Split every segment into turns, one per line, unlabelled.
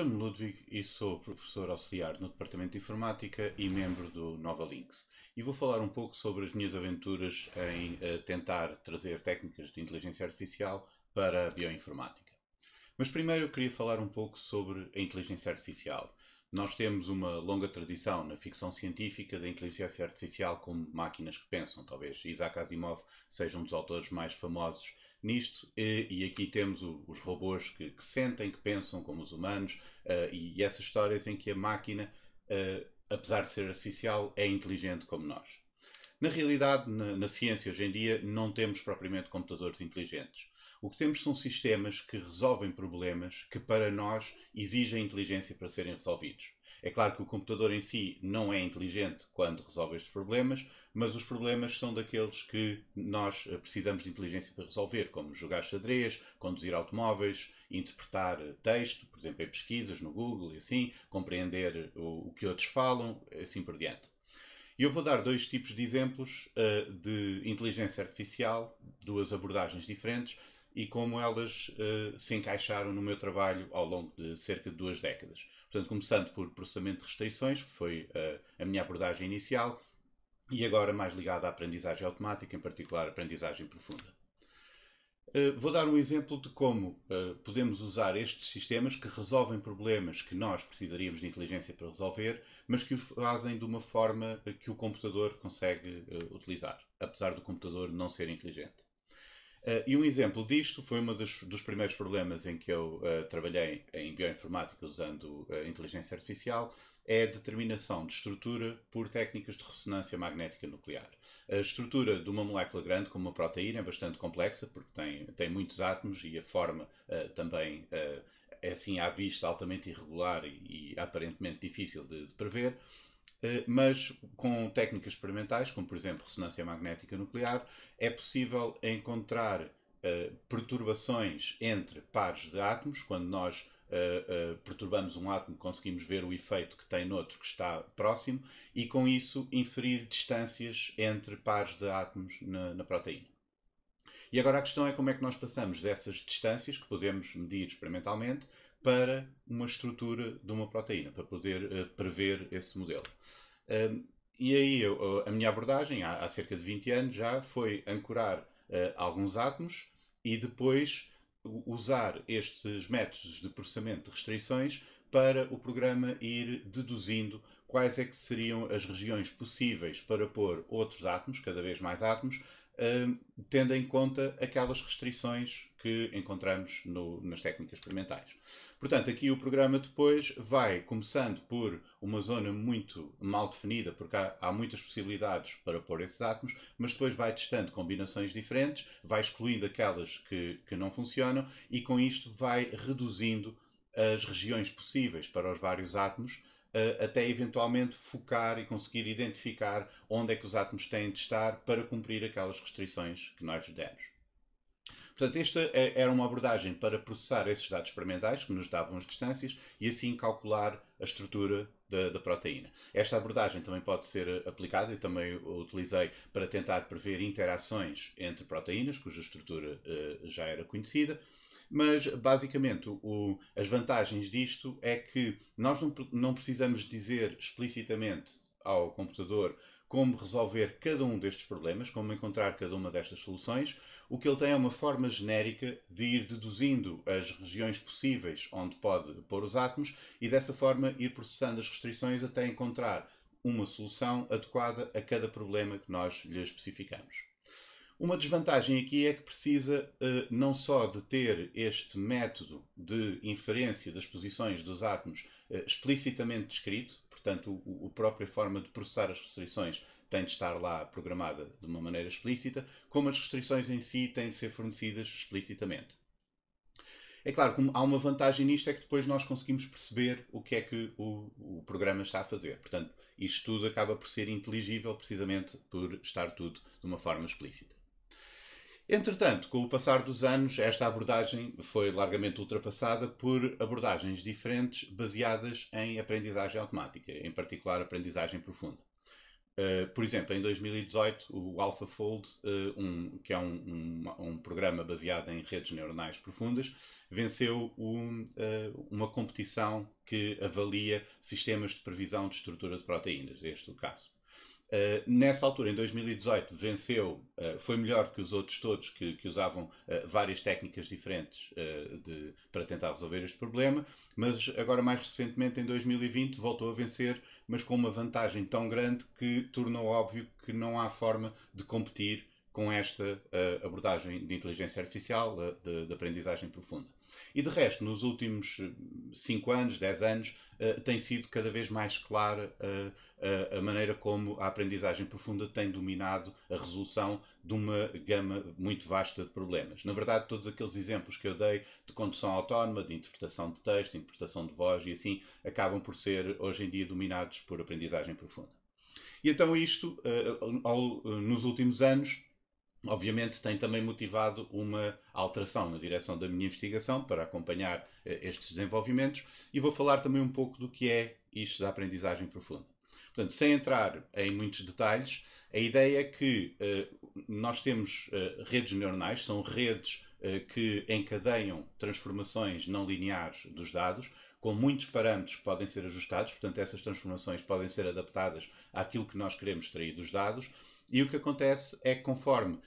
Chamo-me Ludwig e sou professor auxiliar no Departamento de Informática e membro do Nova Links. E vou falar um pouco sobre as minhas aventuras em tentar trazer técnicas de inteligência artificial para a bioinformática. Mas primeiro eu queria falar um pouco sobre a inteligência artificial. Nós temos uma longa tradição na ficção científica da inteligência artificial como máquinas que pensam. Talvez Isaac Asimov seja um dos autores mais famosos nisto. E aqui temos os robôs que sentem, que pensam como os humanos, e essas histórias em que a máquina, apesar de ser artificial, é inteligente como nós. Na realidade, na ciência hoje em dia, não temos propriamente computadores inteligentes. O que temos são sistemas que resolvem problemas que para nós exigem inteligência para serem resolvidos. É claro que o computador em si não é inteligente quando resolve estes problemas, mas os problemas são daqueles que nós precisamos de inteligência para resolver, como jogar xadrez, conduzir automóveis, interpretar texto, por exemplo, em pesquisas no Google e assim, compreender o que outros falam, assim por diante. E eu vou dar dois tipos de exemplos de inteligência artificial, duas abordagens diferentes, e como elas se encaixaram no meu trabalho ao longo de cerca de 2 décadas. Portanto, começando por processamento de restrições, que foi a minha abordagem inicial, e agora mais ligada à aprendizagem automática, em particular aprendizagem profunda. Vou dar um exemplo de como podemos usar estes sistemas que resolvem problemas que nós precisaríamos de inteligência para resolver, mas que o fazem de uma forma que o computador consegue utilizar, apesar do computador não ser inteligente. E um exemplo disto foi um dos primeiros problemas em que eu trabalhei em bioinformática usando inteligência artificial, é a determinação de estrutura por técnicas de ressonância magnética nuclear. A estrutura de uma molécula grande, como uma proteína, é bastante complexa, porque tem muitos átomos e a forma também é assim à vista altamente irregular e aparentemente difícil de prever. Mas com técnicas experimentais, como por exemplo ressonância magnética nuclear, é possível encontrar perturbações entre pares de átomos. Quando nós perturbamos um átomo, conseguimos ver o efeito que tem noutro que está próximo e com isso inferir distâncias entre pares de átomos na proteína. E agora a questão é como é que nós passamos dessas distâncias, que podemos medir experimentalmente, para uma estrutura de uma proteína, para poder prever esse modelo. E aí a minha abordagem, há cerca de 20 anos já, foi ancorar alguns átomos e depois usar estes métodos de processamento de restrições para o programa ir deduzindo quais é que seriam as regiões possíveis para pôr outros átomos, cada vez mais átomos, tendo em conta aquelas restrições que encontramos nas técnicas experimentais. Portanto, aqui o programa depois vai começando por uma zona muito mal definida, porque há muitas possibilidades para pôr esses átomos, mas depois vai testando combinações diferentes, vai excluindo aquelas que não funcionam e com isto vai reduzindo as regiões possíveis para os vários átomos, até eventualmente focar e conseguir identificar onde é que os átomos têm de estar para cumprir aquelas restrições que nós lhes demos. Portanto, esta era uma abordagem para processar esses dados experimentais que nos davam as distâncias e assim calcular a estrutura da proteína. Esta abordagem também pode ser aplicada e também a utilizei para tentar prever interações entre proteínas, cuja estrutura já era conhecida. Mas, basicamente, as vantagens disto é que nós não precisamos dizer explicitamente ao computador como resolver cada um destes problemas, como encontrar cada uma destas soluções. O que ele tem é uma forma genérica de ir deduzindo as regiões possíveis onde pode pôr os átomos e dessa forma ir processando as restrições até encontrar uma solução adequada a cada problema que nós lhe especificamos. Uma desvantagem aqui é que precisa não só de ter este método de inferência das posições dos átomos explicitamente descrito, portanto, a própria forma de processar as restrições tem de estar lá programada de uma maneira explícita, como as restrições em si têm de ser fornecidas explicitamente. É claro que há uma vantagem nisto, é que depois nós conseguimos perceber o que é que o programa está a fazer. Portanto, isto tudo acaba por ser inteligível precisamente por estar tudo de uma forma explícita. Entretanto, com o passar dos anos, esta abordagem foi largamente ultrapassada por abordagens diferentes baseadas em aprendizagem automática, em particular aprendizagem profunda. Por exemplo, em 2018, o AlphaFold, que é um programa baseado em redes neuronais profundas, venceu uma competição que avalia sistemas de previsão de estrutura de proteínas, este é o caso. Nessa altura, em 2018, venceu, foi melhor que os outros todos que usavam várias técnicas diferentes para tentar resolver este problema, mas agora mais recentemente, em 2020, voltou a vencer, mas com uma vantagem tão grande que tornou óbvio que não há forma de competir com esta abordagem de inteligência artificial, de aprendizagem profunda. E de resto, nos últimos 5 anos, 10 anos, tem sido cada vez mais clara a maneira como a aprendizagem profunda tem dominado a resolução de uma gama muito vasta de problemas. Na verdade, todos aqueles exemplos que eu dei de condução autónoma, de interpretação de texto, de interpretação de voz e assim, acabam por ser hoje em dia dominados por aprendizagem profunda. E então isto, nos últimos anos, obviamente tem também motivado uma alteração na direção da minha investigação para acompanhar estes desenvolvimentos e vou falar também um pouco do que é isto da aprendizagem profunda. Portanto, sem entrar em muitos detalhes, a ideia é que nós temos redes neuronais, são redes que encadeiam transformações não lineares dos dados, com muitos parâmetros que podem ser ajustados, portanto, essas transformações podem ser adaptadas àquilo que nós queremos extrair dos dados. E o que acontece é que conforme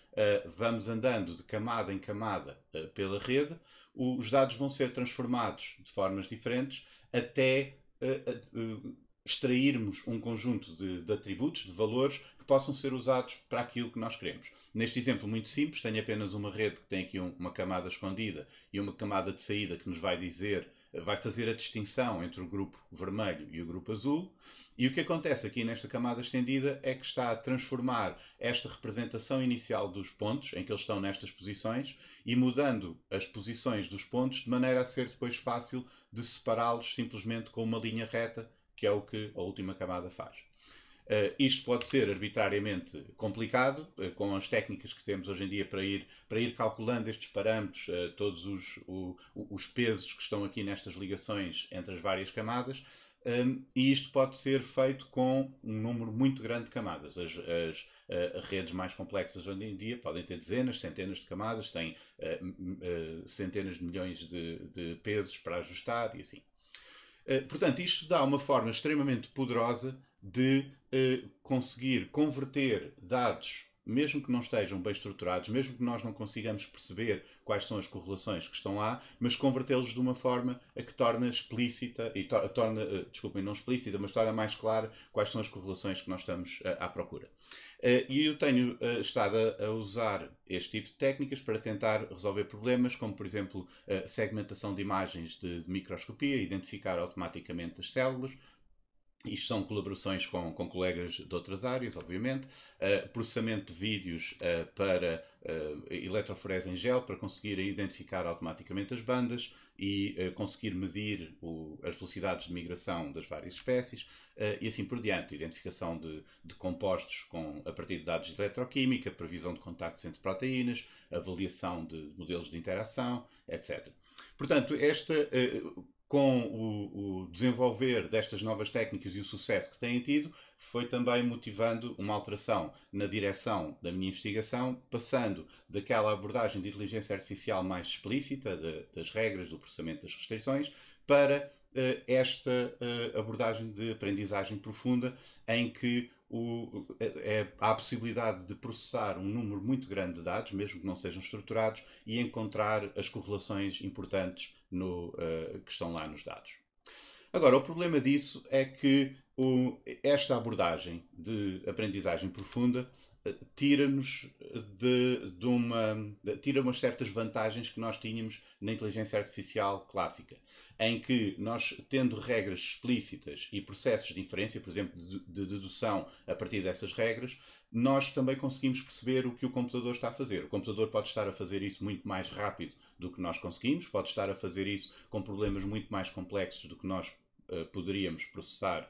vamos andando de camada em camada pela rede, os dados vão ser transformados de formas diferentes até extrairmos um conjunto de atributos, de valores, que possam ser usados para aquilo que nós queremos. Neste exemplo muito simples, tenho apenas uma rede que tem aqui uma camada escondida e uma camada de saída que nos vai dizer, vai fazer a distinção entre o grupo vermelho e o grupo azul. E o que acontece aqui nesta camada estendida é que está a transformar esta representação inicial dos pontos, em que eles estão nestas posições, e mudando as posições dos pontos de maneira a ser depois fácil de separá-los simplesmente com uma linha reta, que é o que a última camada faz. Isto pode ser arbitrariamente complicado, com as técnicas que temos hoje em dia para ir calculando estes parâmetros, todos os pesos que estão aqui nestas ligações entre as várias camadas, e isto pode ser feito com um número muito grande de camadas. As redes mais complexas hoje em dia podem ter dezenas, centenas de camadas, têm centenas de milhões de pesos para ajustar e assim. Portanto, isto dá uma forma extremamente poderosa de conseguir converter dados, mesmo que não estejam bem estruturados, mesmo que nós não consigamos perceber quais são as correlações que estão lá, mas convertê-los de uma forma a que torna explícita, desculpem, não explícita, mas torna mais clara quais são as correlações que nós estamos à procura. E eu tenho estado a usar este tipo de técnicas para tentar resolver problemas, como por exemplo segmentação de imagens de microscopia, identificar automaticamente as células. Isto são colaborações com colegas de outras áreas, obviamente. Processamento de vídeos para eletroforese em gel, para conseguir identificar automaticamente as bandas e conseguir medir as velocidades de migração das várias espécies e assim por diante. Identificação de compostos a partir de dados de eletroquímica, previsão de contactos entre proteínas, avaliação de modelos de interação, etc. Portanto, com o desenvolver destas novas técnicas e o sucesso que têm tido, foi também motivando uma alteração na direção da minha investigação, passando daquela abordagem de inteligência artificial mais explícita, das regras, do processamento das restrições, para esta abordagem de aprendizagem profunda, em que há a possibilidade de processar um número muito grande de dados, mesmo que não sejam estruturados, e encontrar as correlações importantes que estão lá nos dados. Agora, o problema disso é que esta abordagem de aprendizagem profunda tira-nos tira umas certas vantagens que nós tínhamos na inteligência artificial clássica, em que nós, tendo regras explícitas e processos de inferência, por exemplo, de dedução a partir dessas regras, nós também conseguimos perceber o que o computador está a fazer. O computador pode estar a fazer isso muito mais rápido do que nós conseguimos, pode estar a fazer isso com problemas muito mais complexos do que nós poderíamos processar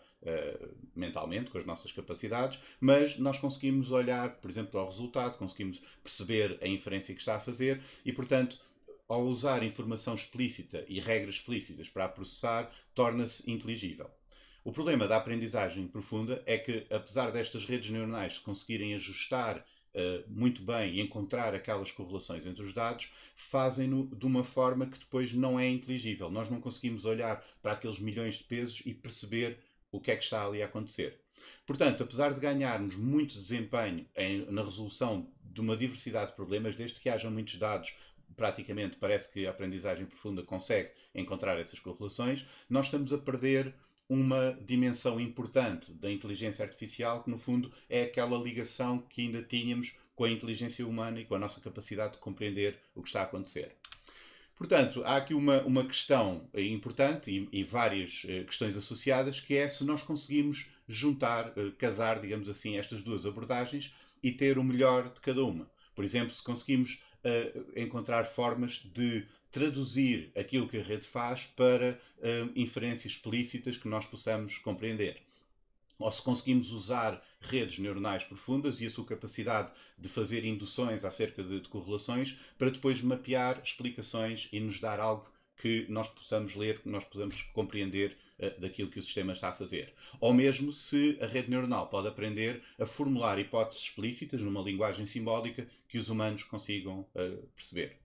mentalmente, com as nossas capacidades, mas nós conseguimos olhar, por exemplo, ao resultado, conseguimos perceber a inferência que está a fazer e, portanto, ao usar informação explícita e regras explícitas para a processar, torna-se inteligível. O problema da aprendizagem profunda é que, apesar destas redes neuronais se conseguirem ajustar muito bem e encontrar aquelas correlações entre os dados, fazem-no de uma forma que depois não é inteligível. Nós não conseguimos olhar para aqueles milhões de pesos e perceber o que é que está ali a acontecer. Portanto, apesar de ganharmos muito desempenho na resolução de uma diversidade de problemas, desde que haja muitos dados, praticamente parece que a aprendizagem profunda consegue encontrar essas correlações, nós estamos a perder uma dimensão importante da inteligência artificial, que no fundo é aquela ligação que ainda tínhamos com a inteligência humana e com a nossa capacidade de compreender o que está a acontecer. Portanto, há aqui uma questão importante e várias questões associadas, que é se nós conseguimos juntar, casar, digamos assim, estas duas abordagens e ter o melhor de cada uma. Por exemplo, se conseguimos encontrar formas de traduzir aquilo que a rede faz para inferências explícitas que nós possamos compreender. Ou se conseguimos usar redes neuronais profundas e a sua capacidade de fazer induções acerca de correlações para depois mapear explicações e nos dar algo que nós possamos ler, que nós possamos compreender daquilo que o sistema está a fazer. Ou mesmo se a rede neuronal pode aprender a formular hipóteses explícitas numa linguagem simbólica que os humanos consigam perceber.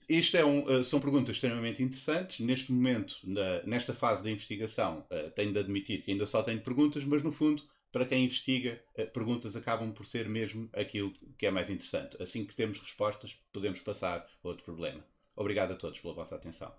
Isto são perguntas extremamente interessantes. Neste momento, nesta fase da investigação, tenho de admitir que ainda só tenho perguntas, mas no fundo, para quem investiga, perguntas acabam por ser mesmo aquilo que é mais interessante. Assim que temos respostas, podemos passar a outro problema. Obrigado a todos pela vossa atenção.